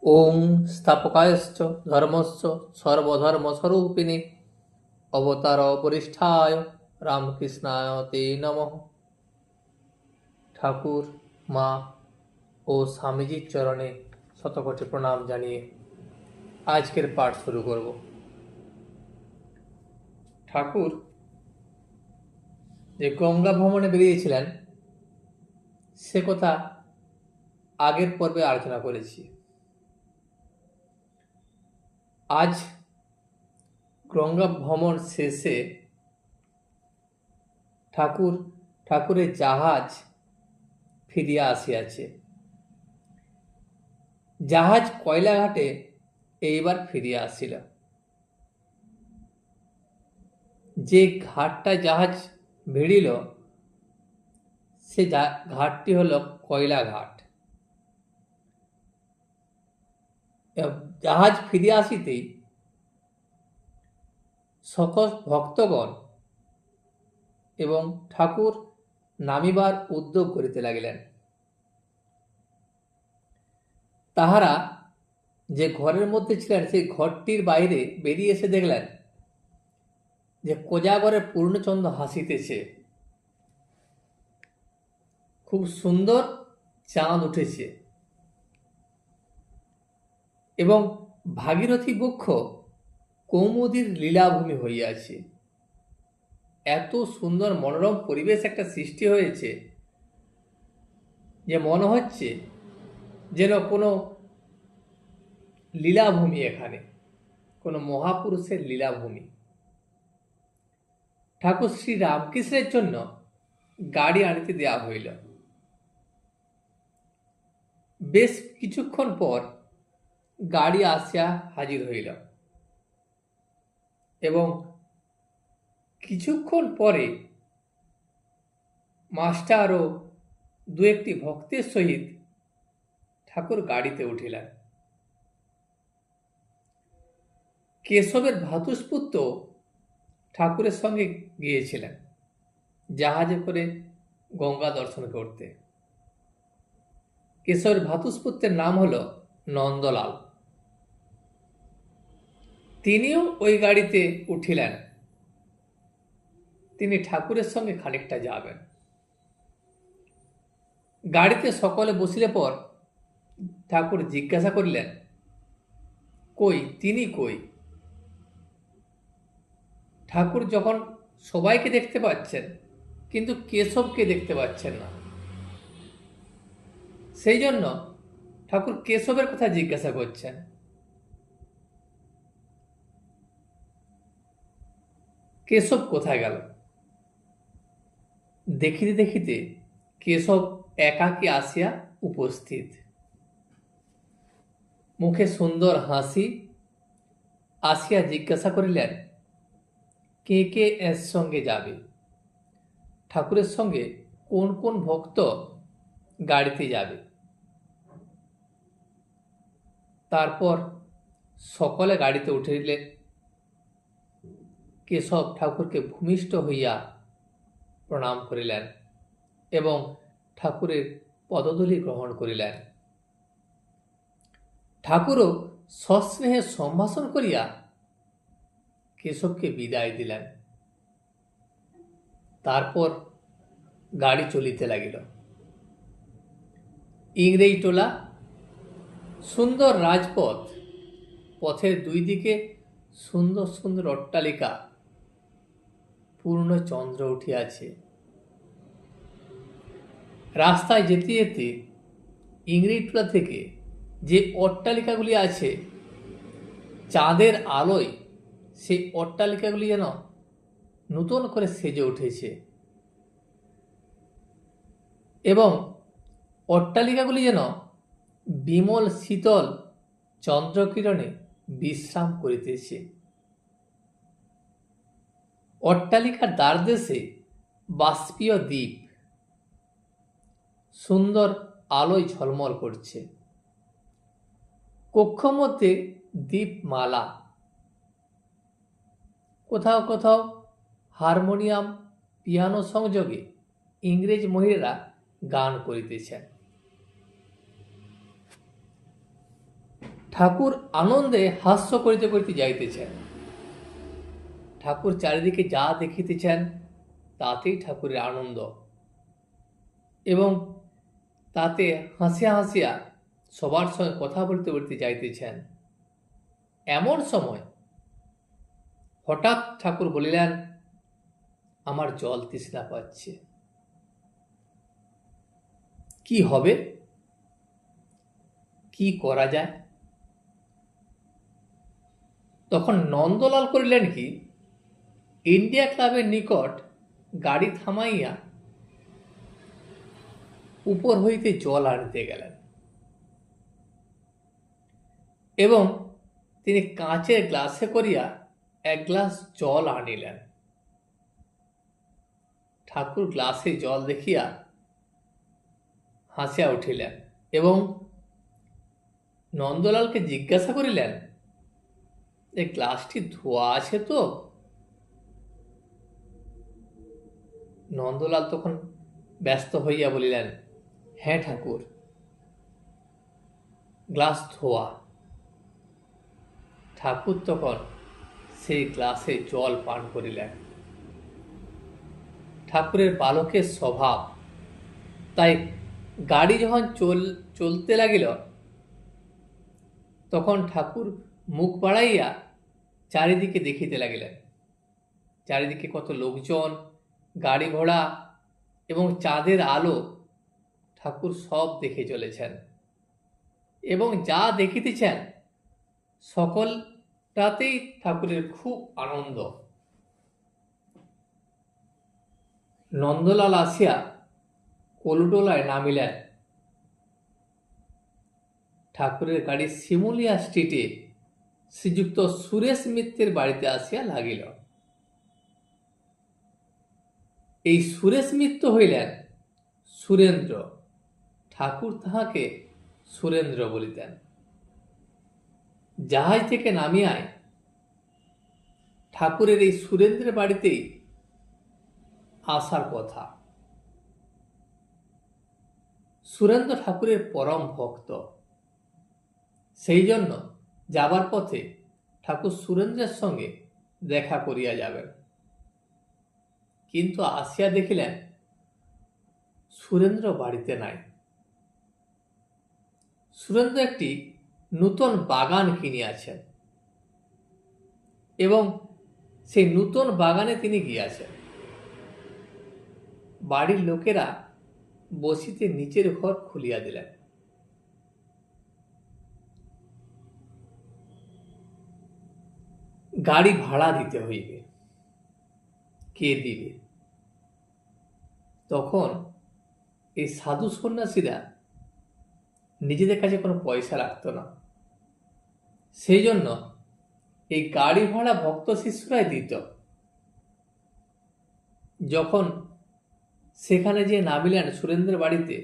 ওং স্থাপকায়শ্চ ধর্মস্য সর্বধর্মস্বরূপিণে অবতার বরিষ্ঠায় রামকৃষ্ণায় তে নমঃ। ঠাকুর, মা ও স্বামীজির চরণে শতকোটি প্রণাম জানিয়ে আজকের পাঠ শুরু করব। ঠাকুর যে গঙ্গা ভ্রমণে বেরিয়েছিলেন সে কথা আগের পর্বে আলোচনা করেছি। আজ গঙ্গা ভ্রমণ শেষে ঠাকুরের জাহাজ ফিরিয়া আসিয়াছে। জাহাজ কয়লাঘাটে এইবার ফিরিয়া আসিল। যে ঘাটটা জাহাজ ভিড়িল সে ঘাটটি হল কয়লা ঘাট। জাহাজ ফিরিয়া আসিতেই সকল ভক্তগণ এবং ঠাকুর নামিবার উদ্যোগ করিতে লাগিলেন। তাহারা যে ঘরের মধ্যে ছিলেন সেই ঘরটির বাইরে বেরিয়ে এসে দেখলেন যে কোজাগরে পূর্ণচন্দ্র হাসিতেছে, খুব সুন্দর চাঁদ উঠেছে এবং ভাগীরথী বক্ষ কৌমুদীর লীলাভূমি হইয়াছে। এত সুন্দর মনোরম পরিবেশ একটা সৃষ্টি হয়েছে যে মনে হচ্ছে যেন কোনো লীলাভূমি, এখানে কোনো মহাপুরুষের লীলাভূমি। ঠাকুর শ্রী রামকৃষ্ণের জন্য গাড়ি আনিতে দেওয়া হইল। বেশ কিছুক্ষণ পর গাড়ি আসিয়া হাজির হইল এবং কিছুক্ষণ পরে মাস্টার ও দু একটি ভক্তের সহিত ঠাকুর গাড়িতে উঠিলেন। কেশবের ভ্রাতুষ্পুত্র ঠাকুরের সঙ্গে গিয়েছিলেন জাহাজে করে গঙ্গা দর্শন করতে। কেশবের ভ্রাতুষ্পুত্রের নাম হল নন্দলাল। তিনিও ওই গাড়িতে উঠিলেন। তিনি ঠাকুরের সঙ্গে খানিকটা যাবেন। গাড়িতে সকলে বসিলে পর ঠাকুর জিজ্ঞাসা করিলেন, কই তিনি কই? ঠাকুর যখন সবাইকে দেখতে পাচ্ছেন কিন্তু কেশবকে দেখতে পাচ্ছেন না, সেই জন্য ঠাকুর কেশবের কথা জিজ্ঞাসা করছেন। কেশব কোথায় গেল? দেখিতে দেখিতে কেশব একাকী আসিয়া উপস্থিত, মুখে সুন্দর হাসি। আসিয়া জিজ্ঞাসা করিলেন, কে কে এর সঙ্গে যাবে? ঠাকুরের সঙ্গে কোন কোন ভক্ত গাড়িতে যাবে? তারপর সকলে গাড়িতে উঠিলে কেশব ঠাকুরকে ভূমিষ্ঠ হইয়া প্রণাম করিলেন এবং ঠাকুরের পদধূলি গ্রহণ করিলেন। ঠাকুরও সস্নেহে সম্ভাষণ করিয়া কেশবকে বিদায় দিলেন। তারপর গাড়ি চলিতে লাগিল। ইংরেজটোলা, সুন্দর রাজপথ, পথের দুই দিকে সুন্দর সুন্দর অট্টালিকা, পূর্ণ চন্দ্র উঠিয়াছে। রাস্তায় যেতে যেতে ইংরেজটোলা থেকে যে অট্টালিকাগুলি আছে, চাঁদের আলোয় সেই অট্টালিকাগুলি যেন নূতন করে সেজে উঠেছে এবং অট্টালিকাগুলি যেন বিমল শীতল চন্দ্রকিরণে বিশ্রাম করিতেছে। অট্টালিকার দ্বারদেশে বাষ্পীয় দ্বীপ সুন্দর আলোয় ঝলমল করছে। কক্ষ মধ্যে দীপমালা, কোথাও কোথাও হারমোনিয়াম, পিয়ানো সংযোগে ইংরেজ মহিলারা গান করিতেছেন। ঠাকুর আনন্দে হাস্য করিতে করিতে যাইতেছেন। ঠাকুর চারিদিকে যা দেখিতেছেন তাতেই ঠাকুরের আনন্দ, এবং তাতে হাসিয়া হাসিয়া সবার সঙ্গে কথা বলতে বলতে যাইতেছেন। এমন সময় হঠাৎ ঠাকুর বলিলেন, আমার জল তৃষ্ণা পাচ্ছে, কি হবে, কি করা যায়? তখন নন্দলাল করিলেন কি, ইন্ডিয়া ক্লাবের নিকট গাড়ি থামাইয়া উপর হইতে জল আনিতে গেলেন, এবং তিনি কাঁচের গ্লাসে করিয়া এক গ্লাস জল আনিলেন। ঠাকুর গ্লাসে জল দেখিয়া হাসিয়া উঠিলেন এবং নন্দলালকে জিজ্ঞাসা করিলেন, এই গ্লাসটি ধোয়া আছে তো? নন্দলাল তখন ব্যস্ত হইয়া বলিলেন, হ্যাঁ ঠাকুর, গ্লাস ধোয়া। ঠাকুর তখন সেই গ্লাসে জল পান করিলেন। ঠাকুরের বালকের স্বভাব, তাই গাড়ি যখন চলতে লাগিল তখন ঠাকুর মুখ বাড়াইয়া চারিদিকে দেখিতে লাগিলেন। চারিদিকে কত লোকজন, গাড়ি ঘোড়া এবং চাঁদের আলো ঠাকুর সব দেখে চলেছেন, এবং যা দেখিতেছেন সকলটাতেই ঠাকুরের খুব আনন্দ। নন্দলাল আসিয়া কলুটোলায় নামিলেন। ঠাকুরের গাড়ি শিমুলিয়া স্ট্রিটে শ্রীযুক্ত সুরেশ মিত্রের বাড়িতে আসিয়া লাগিল। এই সুরেশ মিত্র হইলেন সুরেন্দ্র। ঠাকুর তাহাকে সুরেন্দ্র বলিতেন। জাহাজ থেকে নামিয়ায় ঠাকুরের এই সুরেন্দ্রের বাড়িতেই আসার কথা। সুরেন্দ্র ঠাকুরের পরম ভক্ত, সেই জন্য যাবার পথে ঠাকুর সুরেন্দ্রের সঙ্গে দেখা করিয়া যাবেন। কিন্তু আসিয়া দেখিলেন সুরেন্দ্র বাড়িতে নাই। সুরেন্দ্র একটি নূতন বাগান কিনিয়াছেন এবং সেই নূতন বাগানে তিনি গিয়াছেন। বাড়ির লোকেরা বসিতে নিচের ঘর খুলিয়া দিলেন। গাড়ি ভাড়া দিতে হইবে, কে দিবে? তখন এই সাধু সন্ন্যাসীরা নিজেদের কাছে কোনো পয়সা রাখত না, সেই জন্য এই গাড়ি ভাড়া ভক্ত শিষ্যরাই দিত। যখন সেখানে যে নামিলেন সুরেন্দ্রের বাড়িতে,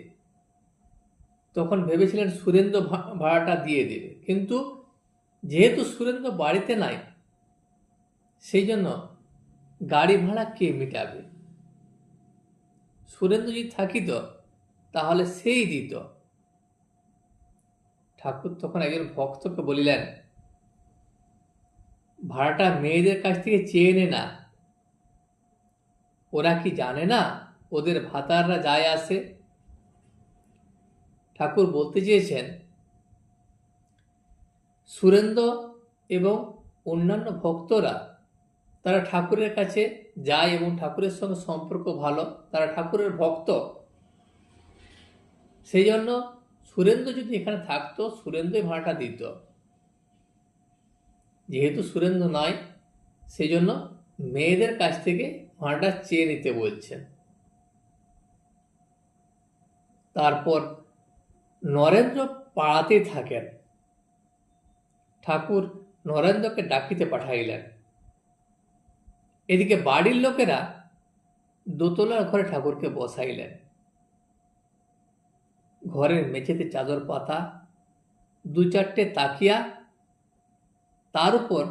তখন ভেবেছিলেন সুরেন্দ্র ভাড়াটা দিয়ে দেবে, কিন্তু যেহেতু সুরেন্দ্র বাড়িতে নাই, সেই জন্য গাড়ি ভাড়া কে মিটাবে? সুরেন্দ্র যদি থাকিত তাহলে সেই দিত। ঠাকুর তখন একজন ভক্তকে বলিলেন, ভাড়াটা মেয়েদের কাছ থেকে চেয়ে নে না, ওরা কি জানে না ওদের ভাতাররা যায় আসে? ঠাকুর বলতে চেয়েছেন সুরেন্দ্র এবং অন্যান্য ভক্তরা তারা ঠাকুরের কাছে যায় এবং ঠাকুরের সঙ্গে সম্পর্ক ভালো, তারা ঠাকুরের ভক্ত। সেই জন্য সুরেন্দ্র যদি এখানে থাকতো, সুরেন্দ্রই ভাড়াটা দিত। যেহেতু সুরেন্দ্র নয়, সেই জন্য মেয়েদের কাছ থেকে ভাড়াটা চেয়ে নিতে বলছেন। তারপর নরেন্দ্র পাড়াতেই থাকেন। ঠাকুর নরেন্দ্রকে ডাকিতে পাঠাইলেন। এদিকে বাড়ির লোকেরা দোতলার ঘরে ঠাকুরকে বসাইলেন। ঘরের মেঝেতে চাদর পাতা, দু চারটে তাকিয়া, তার উপর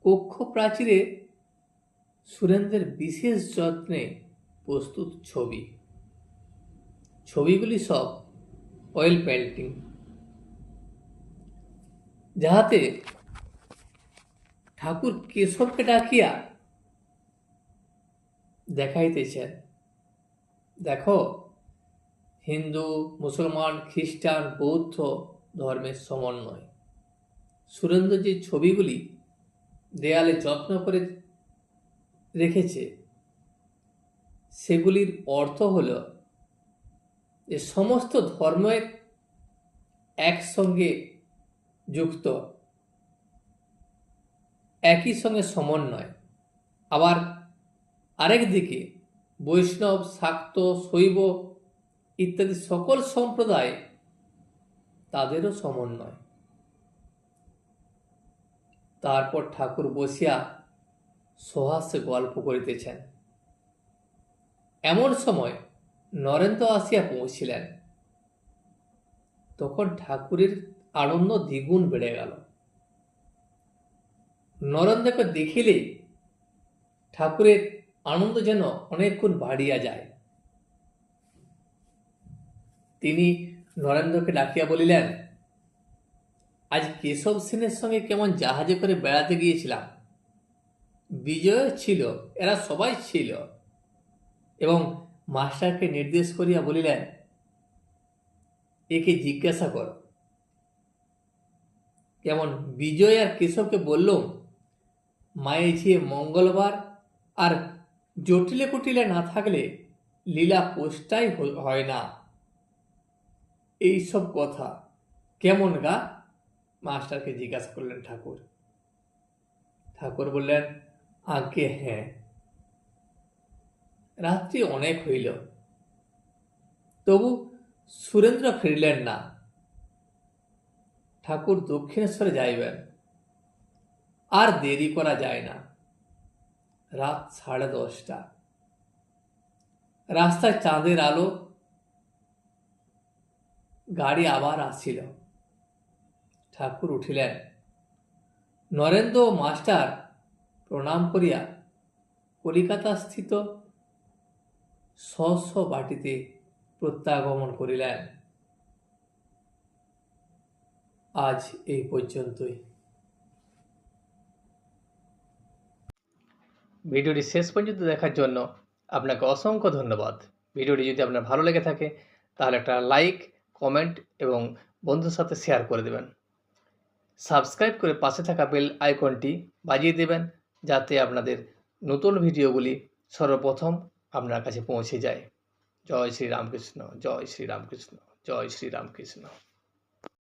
কক্ষ প্রাচীরে সুরেন্দ্রের বিশেষ যত্নে প্রস্তুত ছবি। ছবিগুলি সব অয়েল পেন্টিং। যাহাতে ঠাকুর কেশবকে ডাকিয়া দেখাইতেছেন, দেখো হিন্দু, মুসলমান, খ্রিস্টান, বৌদ্ধ ধর্মের সমন্বয়। সুরেন্দ্র যে ছবিগুলি দেয়ালে যত্ন করে রেখেছে সেগুলির অর্থ হল যে সমস্ত ধর্মের একসঙ্গে যুক্ত, একই সঙ্গে সমন্বয়। আবার আরেক দিকে বৈষ্ণব, শাক্ত, শৈব ইত্যাদি সকল সম্প্রদায়, তাদেরও সমন্বয়। তারপর ঠাকুর বসিয়া সহাস্যে গল্প করিতেছেন। এমন সময় নরেন্দ্র আসিয়া পৌঁছিলেন। তখন ঠাকুরের আনন্দ দ্বিগুণ বেড়ে গেল। নরেন্দ্রকে দেখিলেই ঠাকুরের আনন্দ যেন অনেকক্ষণ বাড়িয়া যায়। তিনি নরেন্দ্রকে ডাকিয়া বলিলেন, আজ কেশব সেনের সঙ্গে কেমন জাহাজে করে বেড়াতে গিয়েছিলাম। বিজয় ছিল, এরা সবাই ছিল। এবং মাস্টারকে নির্দেশ করিয়া বলিলেন, একে জিজ্ঞাসা কর। কেমন বিজয় আর কেশবকে বললুম, মায়ে ঝিয়ে মঙ্গলবার আর জটিলে কুটিলে না থাকলে লীলা পোষ্টাই হয় না। এইসব কথা কেমন গা? মাস্টারকে জিজ্ঞাসা করলেন ঠাকুর। ঠাকুর বললেন, আজ্ঞে হ্যাঁ। রাত্রি অনেক হইল, তবু সুরেন্দ্র ফিরলেন না। ঠাকুর দক্ষিণেশ্বরে যাইবেন, আর দেরি করা যায় না। রাত 10:30। রাস্তায় চাঁদের আলো, গাড়ি আবার আসছিল। ঠাকুর উঠিলেন। নরেন্দ্র ও মাস্টার প্রণাম করিয়া কলিকাতা স্থিত স্ব বাটিতে প্রত্যাগমন করিলেন। আজ এই পর্যন্তই। ভিডিওটি শেষ পর্যন্ত দেখার জন্য আপনাকে অসংখ্য ধন্যবাদ। ভিডিওটি যদি আপনার ভালো লেগে থাকে তাহলে একটা লাইক, কমেন্ট এবং বন্ধুর সাথে শেয়ার করে দেবেন। সাবস্ক্রাইব করে পাশে থাকা বেল আইকনটি বাজিয়ে দেবেন, যাতে আপনাদের নতুন ভিডিওগুলি সর্বপ্রথম আপনার কাছে পৌঁছে যায়। জয় শ্রী রামকৃষ্ণ, জয় শ্রী রামকৃষ্ণ, জয় শ্রী রামকৃষ্ণ।